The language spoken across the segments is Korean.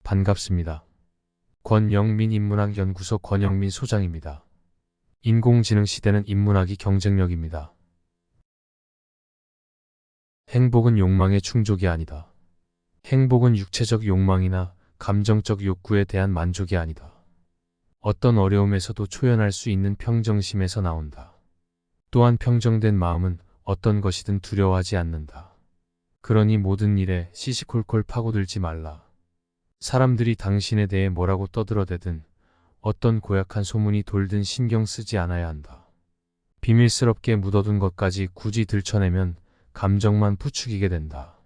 반갑습니다. 권영민 인문학연구소 권영민 소장입니다. 인공지능 시대는 인문학이 경쟁력입니다. 행복은 욕망의 충족이 아니다. 행복은 육체적 욕망이나 감정적 욕구에 대한 만족이 아니다. 어떤 어려움에서도 초연할 수 있는 평정심에서 나온다. 또한 평정된 마음은 어떤 것이든 두려워하지 않는다. 그러니 모든 일에 시시콜콜 파고들지 말라. 사람들이 당신에 대해 뭐라고 떠들어대든 어떤 고약한 소문이 돌든 신경 쓰지 않아야 한다. 비밀스럽게 묻어둔 것까지 굳이 들춰내면 감정만 부추기게 된다.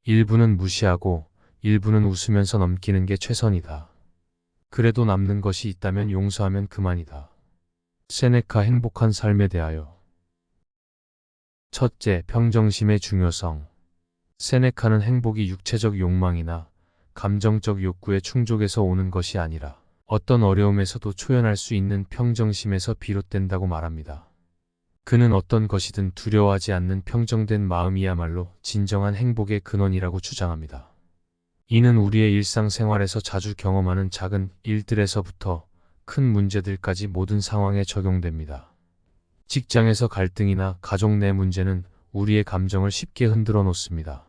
일부는 무시하고 일부는 웃으면서 넘기는 게 최선이다. 그래도 남는 것이 있다면 용서하면 그만이다. 세네카 행복한 삶에 대하여. 첫째, 평정심의 중요성. 세네카는 행복이 육체적 욕망이나 감정적 욕구의 충족에서 오는 것이 아니라 어떤 어려움에서도 초연할 수 있는 평정심에서 비롯된다고 말합니다. 그는 어떤 것이든 두려워하지 않는 평정된 마음이야말로 진정한 행복의 근원이라고 주장합니다. 이는 우리의 일상생활에서 자주 경험하는 작은 일들에서부터 큰 문제들까지 모든 상황에 적용됩니다. 직장에서 갈등이나 가족 내 문제는 우리의 감정을 쉽게 흔들어 놓습니다.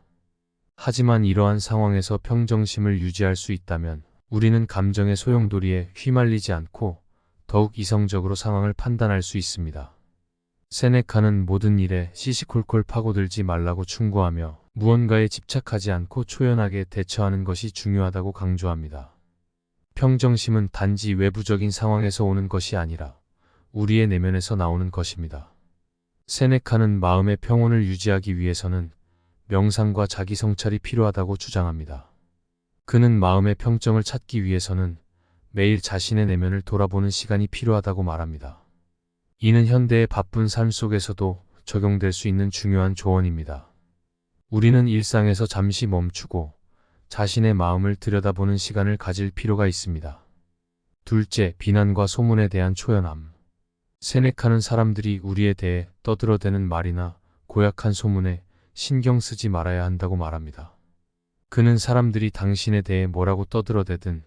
하지만 이러한 상황에서 평정심을 유지할 수 있다면 우리는 감정의 소용돌이에 휘말리지 않고 더욱 이성적으로 상황을 판단할 수 있습니다. 세네카는 모든 일에 시시콜콜 파고들지 말라고 충고하며 무언가에 집착하지 않고 초연하게 대처하는 것이 중요하다고 강조합니다. 평정심은 단지 외부적인 상황에서 오는 것이 아니라 우리의 내면에서 나오는 것입니다. 세네카는 마음의 평온을 유지하기 위해서는 명상과 자기 성찰이 필요하다고 주장합니다. 그는 마음의 평정을 찾기 위해서는 매일 자신의 내면을 돌아보는 시간이 필요하다고 말합니다. 이는 현대의 바쁜 삶 속에서도 적용될 수 있는 중요한 조언입니다. 우리는 일상에서 잠시 멈추고 자신의 마음을 들여다보는 시간을 가질 필요가 있습니다. 둘째, 비난과 소문에 대한 초연함. 세네카는 사람들이 우리에 대해 떠들어대는 말이나 고약한 소문에 신경 쓰지 말아야 한다고 말합니다. 그는 사람들이 당신에 대해 뭐라고 떠들어대든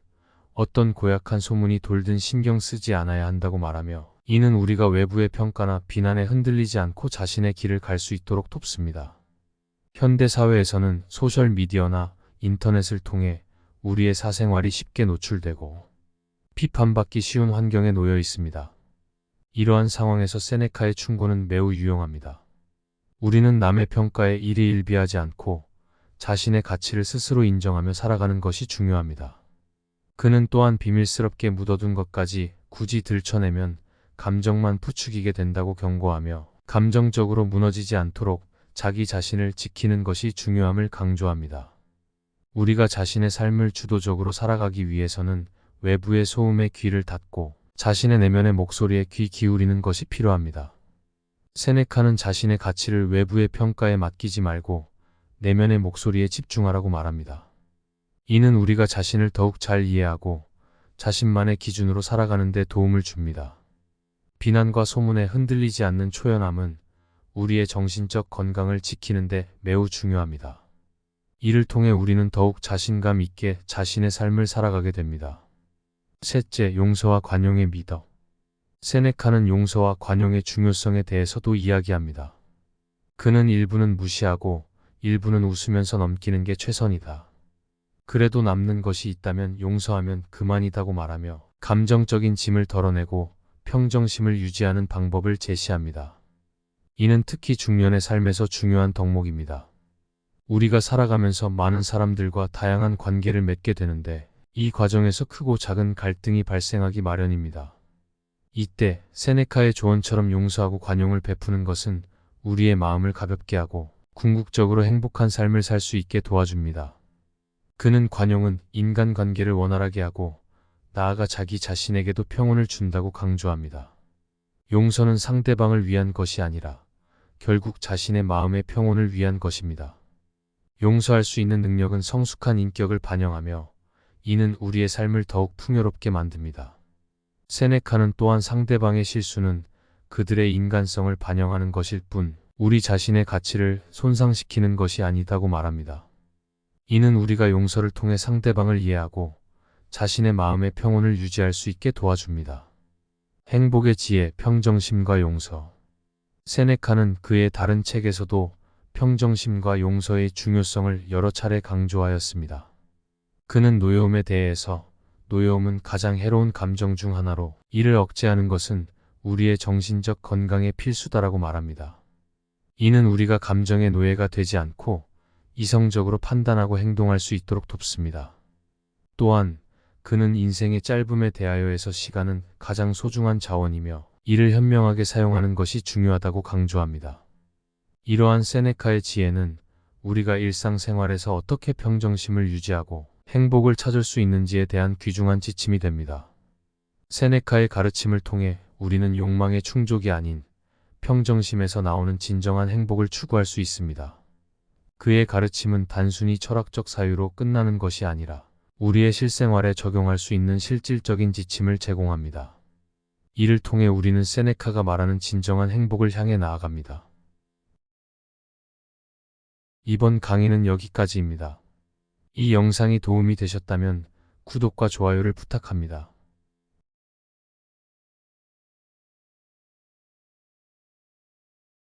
어떤 고약한 소문이 돌든 신경 쓰지 않아야 한다고 말하며 이는 우리가 외부의 평가나 비난에 흔들리지 않고 자신의 길을 갈 수 있도록 돕습니다. 현대 사회에서는 소셜미디어나 인터넷을 통해 우리의 사생활이 쉽게 노출되고 비판받기 쉬운 환경에 놓여 있습니다. 이러한 상황에서 세네카의 충고는 매우 유용합니다. 우리는 남의 평가에 일희일비하지 않고 자신의 가치를 스스로 인정하며 살아가는 것이 중요합니다. 그는 또한 비밀스럽게 묻어둔 것까지 굳이 들춰내면 감정만 부추기게 된다고 경고하며 감정적으로 무너지지 않도록 자기 자신을 지키는 것이 중요함을 강조합니다. 우리가 자신의 삶을 주도적으로 살아가기 위해서는 외부의 소음에 귀를 닫고 자신의 내면의 목소리에 귀 기울이는 것이 필요합니다. 세네카는 자신의 가치를 외부의 평가에 맡기지 말고 내면의 목소리에 집중하라고 말합니다. 이는 우리가 자신을 더욱 잘 이해하고 자신만의 기준으로 살아가는 데 도움을 줍니다. 비난과 소문에 흔들리지 않는 초연함은 우리의 정신적 건강을 지키는 데 매우 중요합니다. 이를 통해 우리는 더욱 자신감 있게 자신의 삶을 살아가게 됩니다. 셋째, 용서와 관용의 미덕. 세네카는 용서와 관용의 중요성에 대해서도 이야기합니다. 그는 일부는 무시하고 일부는 웃으면서 넘기는 게 최선이다. 그래도 남는 것이 있다면 용서하면 그만이다고 말하며 감정적인 짐을 덜어내고 평정심을 유지하는 방법을 제시합니다. 이는 특히 중년의 삶에서 중요한 덕목입니다. 우리가 살아가면서 많은 사람들과 다양한 관계를 맺게 되는데 이 과정에서 크고 작은 갈등이 발생하기 마련입니다. 이때 세네카의 조언처럼 용서하고 관용을 베푸는 것은 우리의 마음을 가볍게 하고 궁극적으로 행복한 삶을 살 수 있게 도와줍니다. 그는 관용은 인간관계를 원활하게 하고 나아가 자기 자신에게도 평온을 준다고 강조합니다. 용서는 상대방을 위한 것이 아니라 결국 자신의 마음의 평온을 위한 것입니다. 용서할 수 있는 능력은 성숙한 인격을 반영하며 이는 우리의 삶을 더욱 풍요롭게 만듭니다. 세네카는 또한 상대방의 실수는 그들의 인간성을 반영하는 것일 뿐 우리 자신의 가치를 손상시키는 것이 아니다고 말합니다. 이는 우리가 용서를 통해 상대방을 이해하고 자신의 마음의 평온을 유지할 수 있게 도와줍니다. 행복의 지혜, 평정심과 용서. 세네카는 그의 다른 책에서도 평정심과 용서의 중요성을 여러 차례 강조하였습니다. 그는 노여움에 대해서 노여움은 가장 해로운 감정 중 하나로 이를 억제하는 것은 우리의 정신적 건강에 필수다라고 말합니다. 이는 우리가 감정의 노예가 되지 않고 이성적으로 판단하고 행동할 수 있도록 돕습니다. 또한 그는 인생의 짧음에 대하여에서 시간은 가장 소중한 자원이며 이를 현명하게 사용하는 것이 중요하다고 강조합니다. 이러한 세네카의 지혜는 우리가 일상생활에서 어떻게 평정심을 유지하고 행복을 찾을 수 있는지에 대한 귀중한 지침이 됩니다. 세네카의 가르침을 통해 우리는 욕망의 충족이 아닌 평정심에서 나오는 진정한 행복을 추구할 수 있습니다. 그의 가르침은 단순히 철학적 사유로 끝나는 것이 아니라 우리의 실생활에 적용할 수 있는 실질적인 지침을 제공합니다. 이를 통해 우리는 세네카가 말하는 진정한 행복을 향해 나아갑니다. 이번 강의는 여기까지입니다. 이 영상이 도움이 되셨다면 구독과 좋아요를 부탁합니다.